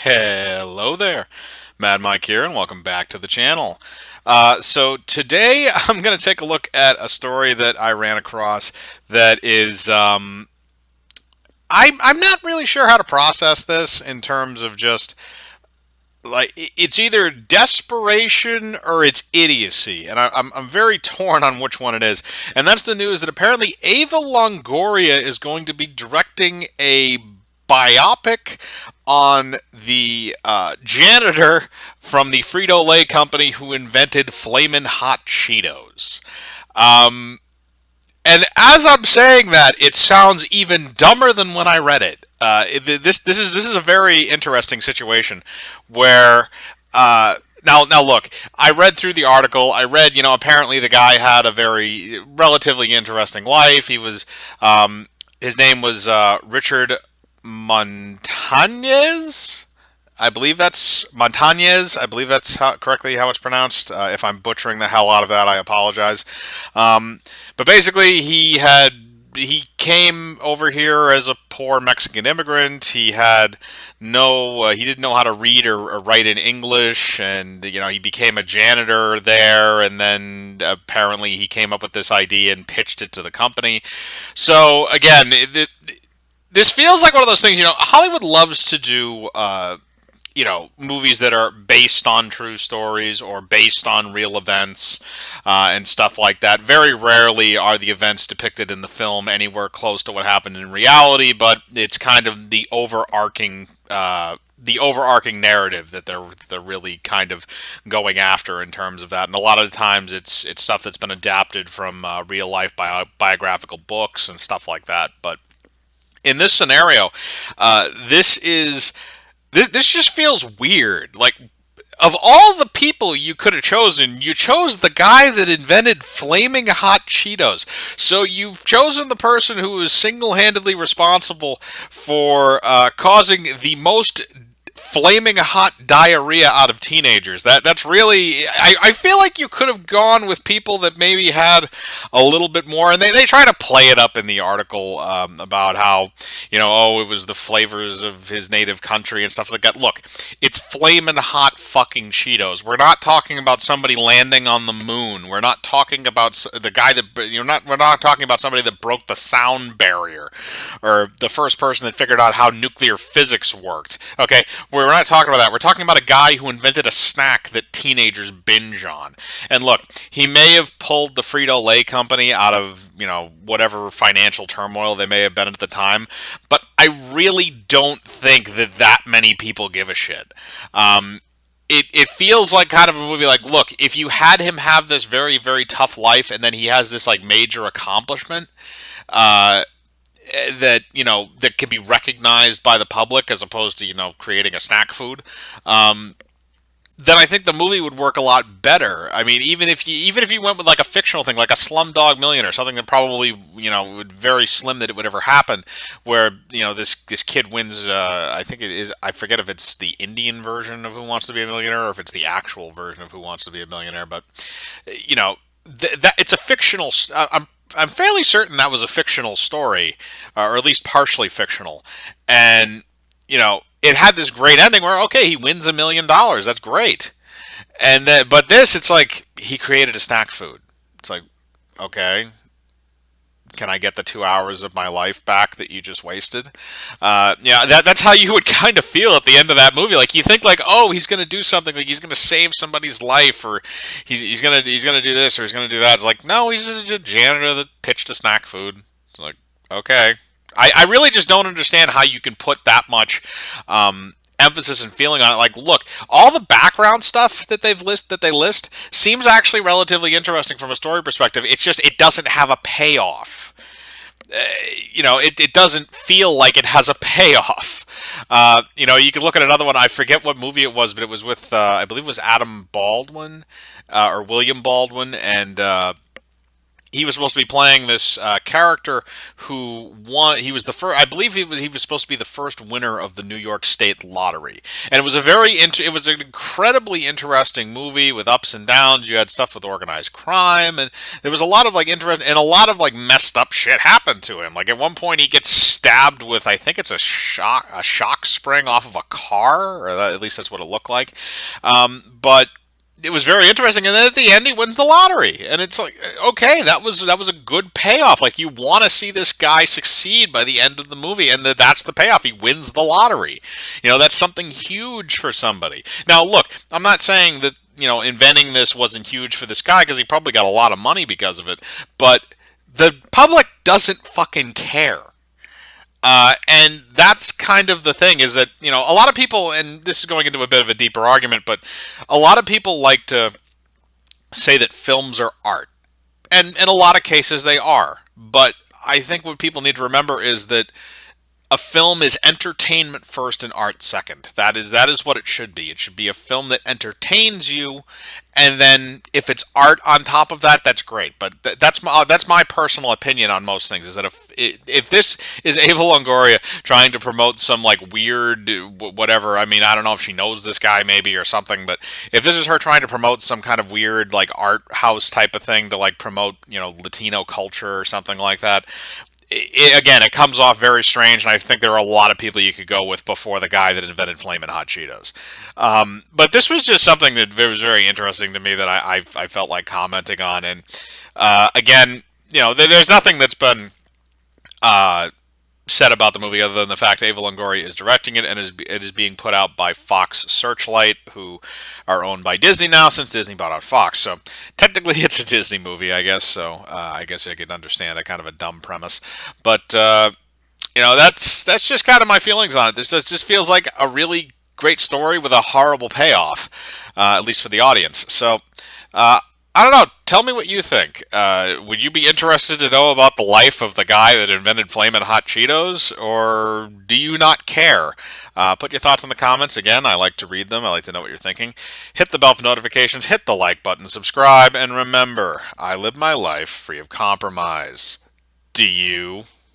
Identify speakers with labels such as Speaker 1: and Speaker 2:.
Speaker 1: Hello there, Mad Mike here, and welcome back to the channel. So today I'm going to take a look at a story that I ran across that is I'm not really sure how to process this in terms of just like it's either desperation or it's idiocy, and I'm very torn on which one it is. And that's the news that apparently Eva Longoria is going to be directing a biopic on the janitor from the Frito-Lay company who invented Flamin' Hot Cheetos. Um, and as I'm saying that, it sounds even dumber than when I read it. This is a very interesting situation where now look, I read through the article. I read, apparently the guy had a very relatively interesting life. He was his name was Richard Montañez. I believe that's Montañez. I believe that's correctly how it's pronounced. If I'm butchering the hell out of that, I apologize. But basically, he came over here as a poor Mexican immigrant. He had he didn't know how to read or write in English, and he became a janitor there, and then apparently he came up with this idea and pitched it to the company. So again, this feels like one of those things. Hollywood loves to do. Movies that are based on true stories or based on real events and stuff like that. Very rarely are the events depicted in the film anywhere close to what happened in reality, but it's kind of the overarching narrative that they're really kind of going after in terms of that. And a lot of the times it's stuff that's been adapted from real life biographical books and stuff like that. But in this scenario, this is. This just feels weird. Like, of all the people you could have chosen, you chose the guy that invented Flaming Hot Cheetos. So you've chosen the person who is single-handedly responsible for causing the most flaming hot diarrhea out of teenagers. That's really. I feel like you could have gone with people that maybe had a little bit more, and they try to play it up in the article about how it was the flavors of his native country and stuff like that. Look, it's flaming hot fucking Cheetos. We're not talking about somebody landing on the moon. We're not talking about the guy that we're not talking about somebody that broke the sound barrier or the first person that figured out how nuclear physics worked. Okay, we're not talking about that. We're talking about a guy who invented a snack that teenagers binge on. And look, he may have pulled the Frito-Lay company out of, whatever financial turmoil they may have been at the time, but I really don't think that many people give a shit. It feels like kind of a movie like, look, if you had him have this very, very tough life and then he has this like major accomplishment, that can be recognized by the public as opposed to creating a snack food, then I think the movie would work a lot better. I mean, even if you went with like a fictional thing, like a Slumdog Millionaire, something that probably would very slim that it would ever happen, where this kid wins. I think it is. I forget if it's the Indian version of Who Wants to Be a Millionaire or if it's the actual version of Who Wants to Be a Millionaire. But that it's a fictional. I'm fairly certain that was a fictional story, or at least partially fictional, and it had this great ending where okay, he wins $1 million. That's great, and then but this, it's like he created a snack food. It's like, okay, can I get the 2 hours of my life back that you just wasted? That's how you would kind of feel at the end of that movie. Like you think like, oh, he's gonna do something, like he's gonna save somebody's life, or he's gonna do this or he's gonna do that. It's like, no, he's just a janitor that pitched a snack food. It's like, okay, I really just don't understand how you can put that much emphasis and feeling on it. Like, look, all the background stuff that they list seems actually relatively interesting from a story perspective. It's just it doesn't have a payoff. It doesn't feel like it has a payoff. You can look at another one. I forget what movie it was, but it was with I believe it was Adam Baldwin or William Baldwin, and he was supposed to be playing this character who won. He was the first, I believe he was supposed to be the first winner of the New York State lottery, and it was a it was an incredibly interesting movie with ups and downs. You had stuff with organized crime, and there was a lot of like interest and a lot of like messed up shit happened to him. Like at one point, he gets stabbed with, I think it's a shock spring off of a car, or at least that's what it looked like. But it was very interesting, and then at the end he wins the lottery, and it's like, okay, that was a good payoff. Like, you want to see this guy succeed by the end of the movie, and that's the payoff. He wins the lottery. That's something huge for somebody. Now look, I'm not saying that inventing this wasn't huge for this guy, because he probably got a lot of money because of it, but the public doesn't fucking care. And that's kind of the thing, is that, a lot of people, and this is going into a bit of a deeper argument, but a lot of people like to say that films are art. And in a lot of cases they are. But I think what people need to remember is that a film is entertainment first and art second. That is what it should be. It should be a film that entertains you, and then if it's art on top of that, that's great. But that's my personal opinion on most things. Is that if this is Eva Longoria trying to promote some like weird whatever, I mean, I don't know if she knows this guy maybe or something, but if this is her trying to promote some kind of weird like art house type of thing to like promote Latino culture or something like that, again, it comes off very strange, and I think there are a lot of people you could go with before the guy that invented Flamin Hot Cheetos. But this was just something that was very interesting to me that I felt like commenting on. And again, there's nothing that's been said about the movie other than the fact Eva Longoria is directing it, and it is being put out by Fox Searchlight, who are owned by Disney now since Disney bought out Fox. So technically it's a Disney movie, I guess. So I guess I could understand that kind of a dumb premise. But that's just kind of my feelings on it. This just feels like a really great story with a horrible payoff, at least for the audience. So I don't know. Tell me what you think. Would you be interested to know about the life of the guy that invented Flamin' Hot Cheetos, or do you not care? Put your thoughts in the comments. Again, I like to read them. I like to know what you're thinking. Hit the bell for notifications. Hit the like button. Subscribe. And remember, I live my life free of compromise. Do you?